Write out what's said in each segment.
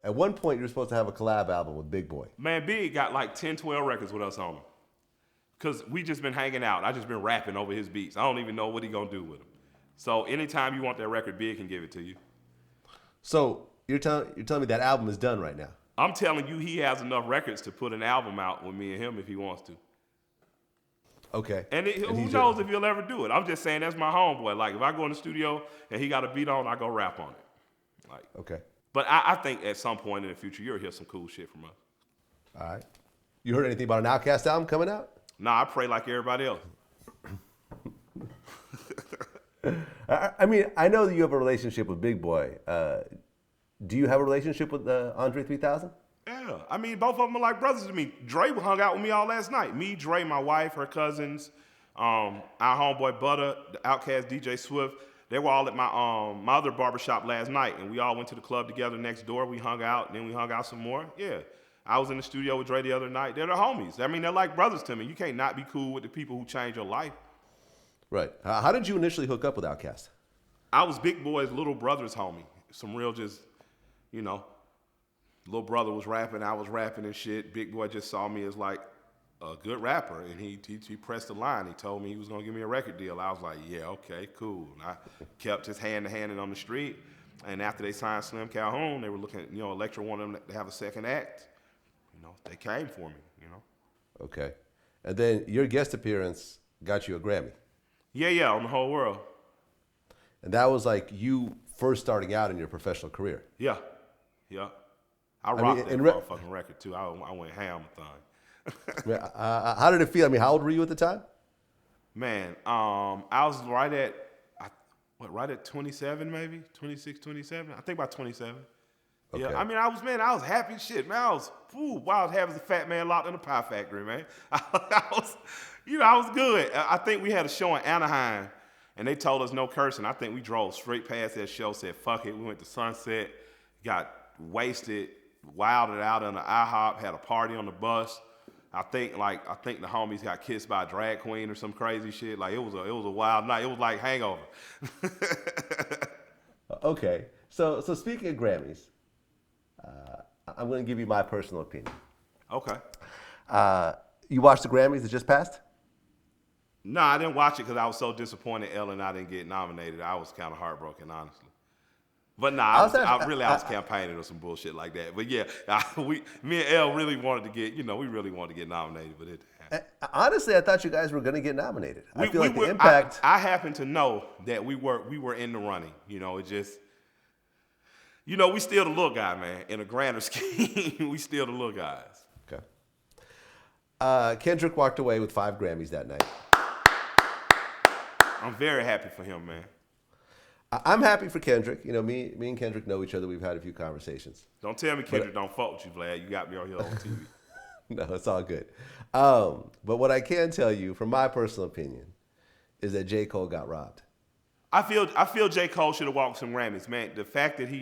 At one point, you were supposed to have a collab album with Big Boi. Man, Big got like 10, 12 records with us on him. Because we just been hanging out. I just been rapping over his beats. I don't even know what he gonna do with them. So anytime you want that record, Big can give it to you. So you're telling me that album is done right now? I'm telling you, he has enough records to put an album out with me and him if he wants to. Okay. And who knows if he'll ever do it. I'm just saying that's my homeboy. Like, if I go in the studio and he got a beat on, I go rap on it. Like, okay. But I think at some point in the future, you'll hear some cool shit from us. All right. You heard anything about an Outkast album coming out? Nah, I pray like everybody else. I mean, I know that you have a relationship with Big Boi. Do you have a relationship with Andre 3000? Yeah, I mean, both of them are like brothers to me. Dre hung out with me all last night. Me, Dre, my wife, her cousins, our homeboy Butter, the Outkast DJ Swift. They were all at my other barbershop last night, and we all went to the club together next door. We hung out, and then we hung out some more. Yeah, I was in the studio with Dre the other night. They're the homies. I mean, they're like brothers to me. You can't not be cool with the people who change your life. Right. How did you initially hook up with Outkast? I was Big Boi's little brother's homie. Some real just, you know, little brother was rapping, I was rapping and shit. Big Boi just saw me as like a good rapper, and he pressed the line. He told me he was gonna give me a record deal. I was like, yeah, okay, cool. And I kept his hand to hand on the street. And after they signed Slim Calhoun, they were looking, you know, Elektra wanted them to have a second act. You know, they came for me, you know. Okay. And then your guest appearance got you a Grammy. Yeah, on the whole world. And that was like you first starting out in your professional career. Yeah. I rocked that motherfucking record too. I went ham with thing. How did it feel? I mean, how old were you at the time? Man, I was right at 27 maybe? 26, 27? I think about 27. Okay. Yeah, I mean, I was happy as shit, man. I was happy as a fat man locked in a pie factory, man. I was good. I think we had a show in Anaheim, and they told us no cursing. I think we drove straight past that show, said, fuck it. We went to Sunset, got wasted, wilded out in an IHOP, had a party on the bus. I think the homies got kissed by a drag queen or some crazy shit. Like, it was a wild night. It was like Hangover. Okay. So speaking of Grammys, I'm going to give you my personal opinion. Okay. You watched the Grammys that just passed? No, I didn't watch it because I was so disappointed Ellen and I didn't get nominated. I was kind of heartbroken, honestly. But nah, I was campaigning or some bullshit like that. But yeah, me and Elle really wanted to get, we really wanted to get nominated, but it didn't happen. Honestly, I thought you guys were going to get nominated. I feel like the impact. I happen to know that we were in the running. It just, we still the little guy, man. In a grander scheme, we still the little guys. Okay. Kendrick walked away with 5 Grammys that night. I'm very happy for him, man. I'm happy for Kendrick. Me and Kendrick know each other. We've had a few conversations. Don't tell me Kendrick don't fuck with you, Vlad. You got me on here on TV. No, it's all good. But what I can tell you, from my personal opinion, is that J. Cole got robbed. I feel J. Cole should have walked some Grammys, man. The fact that he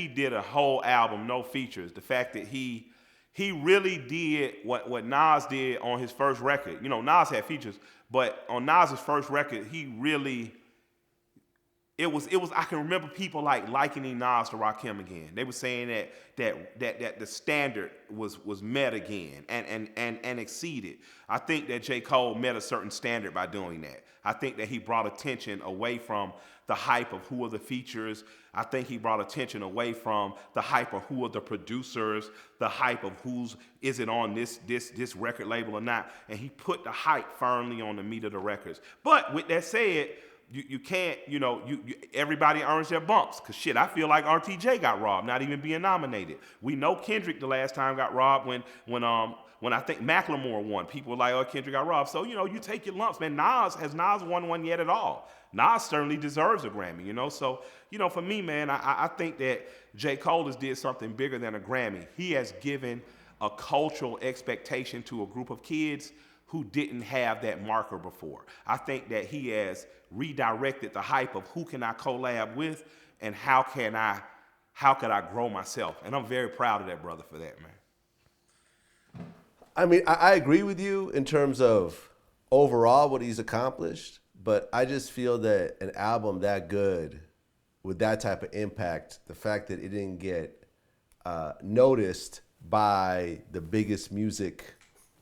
did a whole album, no features. The fact that he really did what Nas did on his first record. Nas had features, but on Nas's first record, he really. It was. I can remember people likening Nas to Rakim again. They were saying that the standard was met again and exceeded. I think that J. Cole met a certain standard by doing that. I think that he brought attention away from the hype of who are the features. I think he brought attention away from the hype of who are the producers, the hype of is it on this record label or not. And he put the hype firmly on the meat of the records. But with that said, you can't, everybody earns their bumps. Because shit, I feel like RTJ got robbed, not even being nominated. We know Kendrick the last time got robbed when I think Macklemore won. People were like, oh, Kendrick got robbed. So, you take your lumps, man. Has Nas won one yet at all? Nas certainly deserves a Grammy, So, for me, man, I think that J. Cole has did something bigger than a Grammy. He has given a cultural expectation to a group of kids who didn't have that marker before. I think that he has redirected the hype of who can I collab with and how could I grow myself. And I'm very proud of that brother for that, man. I mean, I agree with you in terms of overall what he's accomplished, but I just feel that an album that good with that type of impact, the fact that it didn't get noticed by the biggest music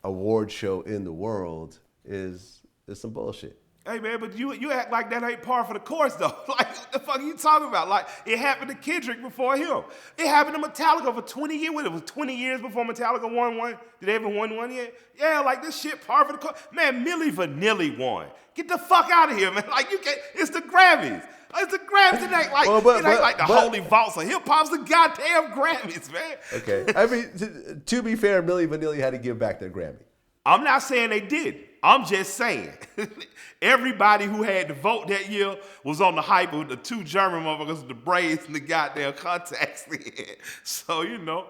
award show in the world is some bullshit. Hey man, but you act like that ain't par for the course though. Like what the fuck are you talking about? Like it happened to Kendrick before him. It happened to Metallica for 20 years. What, it was 20 years before Metallica won one. Did they ever win one yet? Yeah, like this shit par for the course. Man, Milli Vanilli won. Get the fuck out of here, man. Like you can't. It's the Grammys. It's the Grammys. It ain't like it ain't like the holy vaults of hip hop's the goddamn Grammys, man. Okay, I mean to be fair, Milli Vanilli had to give back their Grammy. I'm not saying they did. I'm just saying. Everybody who had to vote that year was on the hype of the two German motherfuckers with the braids and the goddamn contacts. So, you know,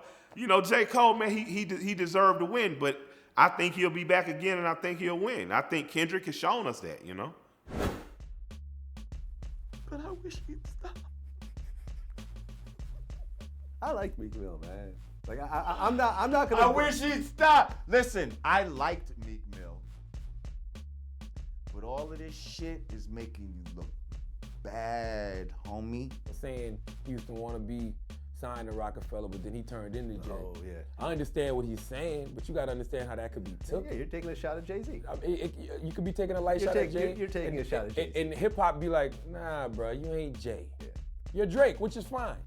J. Cole, man, he deserved to win, but I think he'll be back again and I think he'll win. I think Kendrick has shown us that, you know. But I wish he'd stop. I like Meek Mill, man. Like I'm not gonna. I wish he'd stop. Listen, I liked Meek Mill, but all of this shit is making you look bad, homie. Saying he used to want to be signed to Rockefeller, but then he turned into Jay. Oh yeah. I understand what he's saying, but you got to understand how that could be took. Yeah, you're taking a shot at Jay-Z. I mean, you could be taking a light shot at Jay. You're taking a shot at Jay-Z. And hip hop be like, nah, bro, you ain't Jay. Yeah. You're Drake, which is fine.